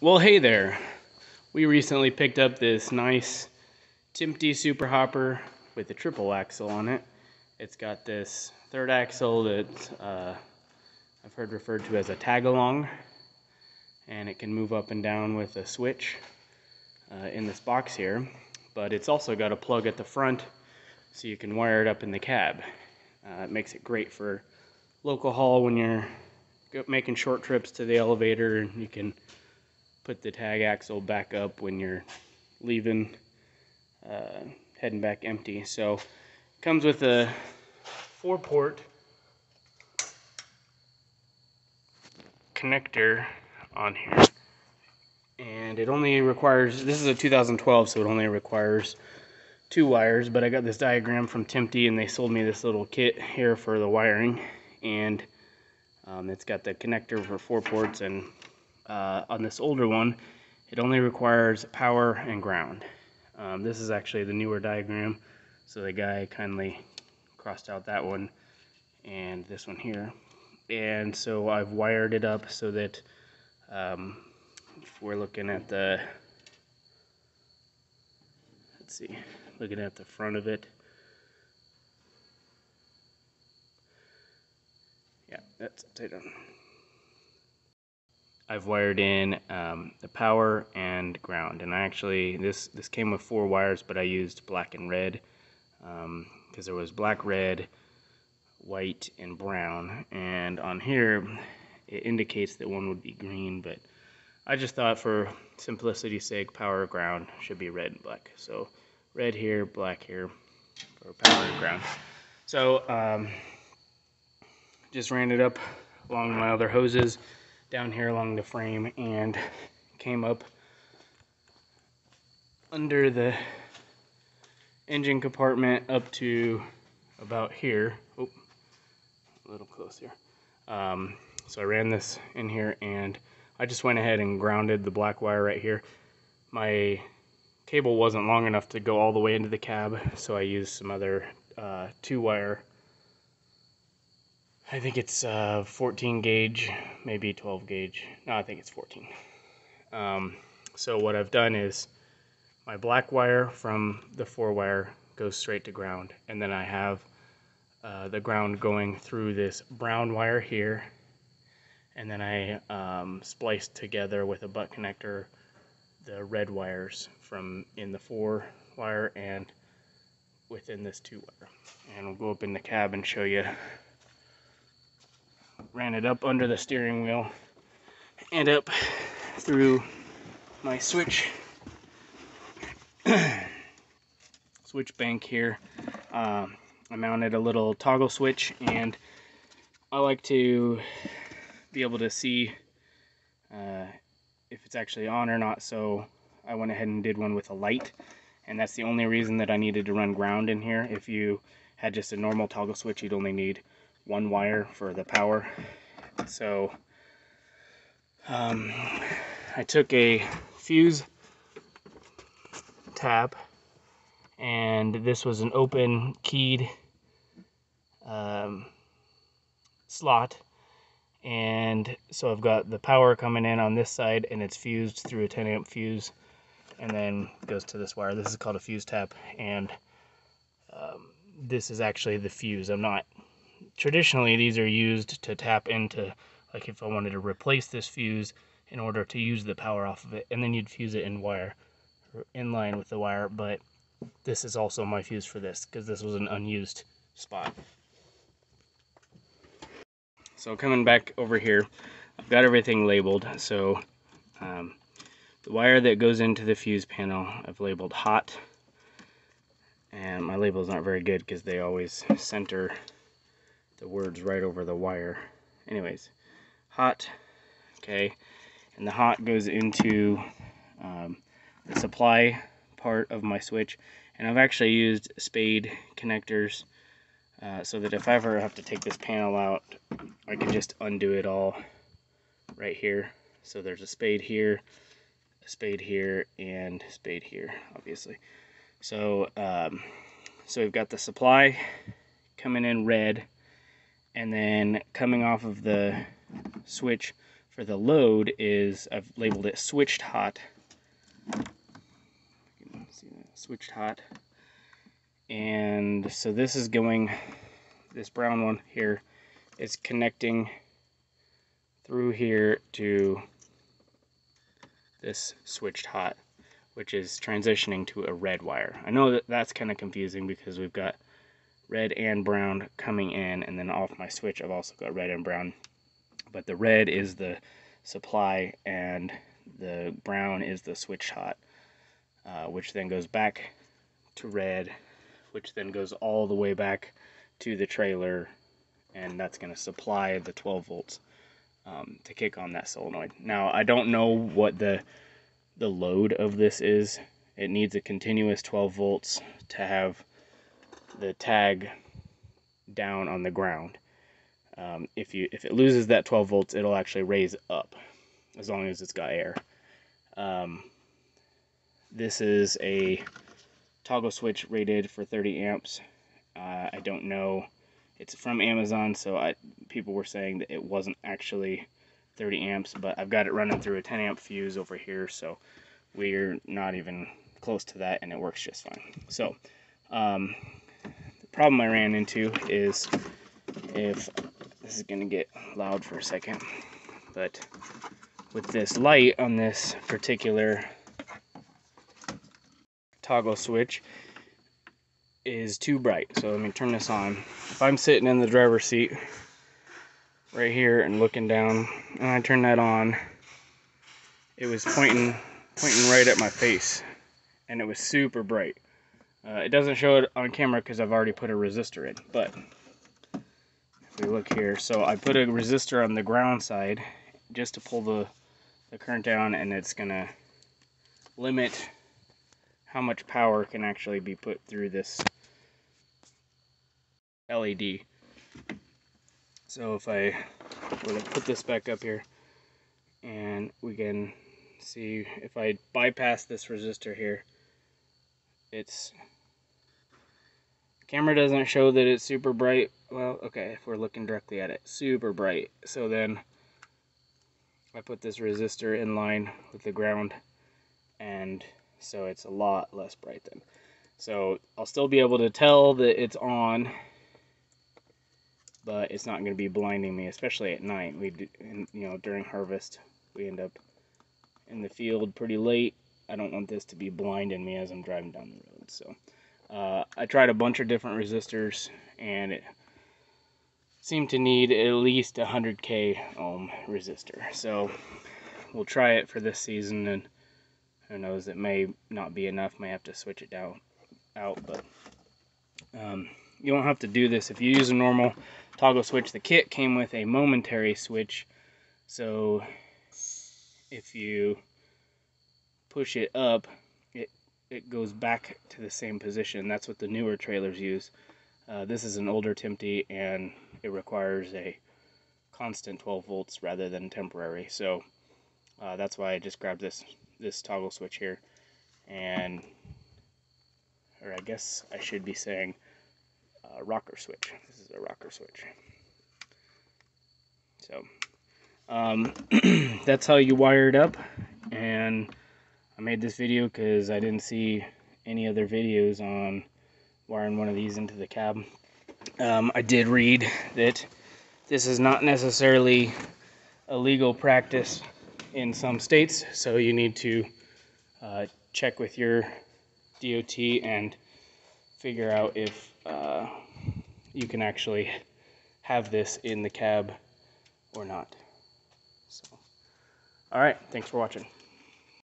Well, hey there. We recently picked up this nice Timpte super hopper with a triple axle on it. It's got this third axle that I've heard referred to as a Tagalong, and it can move up and down with a switch in this box here. But it's also got a plug at the front so you can wire it up in the cab. It makes it great for local haul when you're making short trips to the elevator, and you can put the tag axle back up when you're leaving, heading back empty. So comes with a 4-port connector on here, and it only requires, this is a 2012, so it only requires 2 wires, but I got this diagram from Timpte and they sold me this little kit here for the wiring, and it's got the connector for 4 ports, and on this older one it only requires power and ground. This is actually the newer diagram, so the guy kindly crossed out that one and this one here, and so I've wired it up so that if we're looking at the, let's see, looking at the front of it, yeah, that's upside down. I've wired in the power and ground, and I actually, this came with 4 wires, but I used black and red because there was black, red, white, and brown, and on here it indicates that one would be green, but I just thought for simplicity's sake, power, ground should be red and black. So red here, black here for power and ground. So just ran it up along my other hoses down here along the frame, and came up under the engine compartment up to about here. Oh, a little close here. So I ran this in here, and I just went ahead and grounded the black wire right here. My cable wasn't long enough to go all the way into the cab, so I used some other 2-wire, I think it's 14 gauge, maybe 12 gauge. No, I think it's 14. So what I've done is my black wire from the 4-wire goes straight to ground, and then I have the ground going through this brown wire here, and then I spliced together with a butt connector the red wires from in the 4-wire and within this 2-wire. And we'll go up in the cab and show you. Ran it up under the steering wheel and up through my switch bank here. I mounted a little toggle switch, and I like to be able to see if it's actually on or not, so I went ahead and did one with a light, and that's the only reason that I needed to run ground in here. If you had just a normal toggle switch, you'd only need 1 wire for the power. So I took a fuse tab, and this was an open keyed slot, and so I've got the power coming in on this side, and it's fused through a 10 amp fuse, and then goes to this wire. This is called a fuse tab, and this is actually the fuse. Traditionally these are used to tap into, like if I wanted to replace this fuse in order to use the power off of it, and then you'd fuse it in wire, or in line with the wire, but this is also my fuse for this, because this was an unused spot. So coming back over here, I've got everything labeled. So the wire that goes into the fuse panel, I've labeled hot, and my labels aren't very good because they always center the words right over the wire. Anyways, hot, okay, and the hot goes into the supply part of my switch, and I've actually used spade connectors so that if I ever have to take this panel out, I can just undo it all right here. So there's a spade here, and a spade here, obviously. So so we've got the supply coming in red, and then coming off of the switch for the load is, I've labeled it switched hot. You can see that, switched hot. And so this is going, this brown one here is connecting through here to this switched hot, which is transitioning to a red wire. I know that that's kind of confusing because we've got red and brown coming in, and then off my switch I've also got red and brown. But the red is the supply and the brown is the switched hot, which then goes back to red, which then goes all the way back to the trailer, and that's going to supply the 12 volts to kick on that solenoid. Now, I don't know what the load of this is. It needs a continuous 12 volts to have the tag down on the ground. If it loses that 12 volts, it'll actually raise up as long as it's got air. This is a toggle switch rated for 30 amps. I don't know. It's from Amazon, so people were saying that it wasn't actually 30 amps, but I've got it running through a 10 amp fuse over here, so we're not even close to that, and it works just fine. So the problem I ran into is, if this is going to get loud for a second, but with this light on this particular toggle switch is too bright. So let me turn this on. If I'm sitting in the driver's seat right here and looking down, and I turn that on, it was pointing right at my face, and it was super bright. It doesn't show it on camera because I've already put a resistor in, but if we look here, so I put a resistor on the ground side just to pull the current down, and it's gonna limit how much power can actually be put through this LED. So if I were to put this back up here, and we can see if I bypass this resistor here, camera doesn't show that it's super bright. Well, okay, if we're looking directly at it, super bright. So then I put this resistor in line with the ground, and so it's a lot less bright then. So I'll still be able to tell that it's on, but it's not going to be blinding me, especially at night. During harvest, we end up in the field pretty late. I don't want this to be blinding me as I'm driving down the road. So I tried a bunch of different resistors, and it seemed to need at least a 100K ohm resistor. So we'll try it for this season, and who knows, it may not be enough. May have to switch it out, but you won't have to do this if you use a normal toggle switch. The kit came with a momentary switch, so if you push it up, it goes back to the same position. That's what the newer trailers use. This is an older Timpte, and it requires a constant 12 volts rather than temporary. So that's why I just grabbed this toggle switch here, or I guess I should be saying rocker switch. This is a rocker switch. So that's how you wire it up, and I made this video because I didn't see any other videos on wiring one of these into the cab. I did read that this is not necessarily a legal practice in some states, so you need to check with your DOT and figure out if you can actually have this in the cab or not. So, all right, thanks for watching.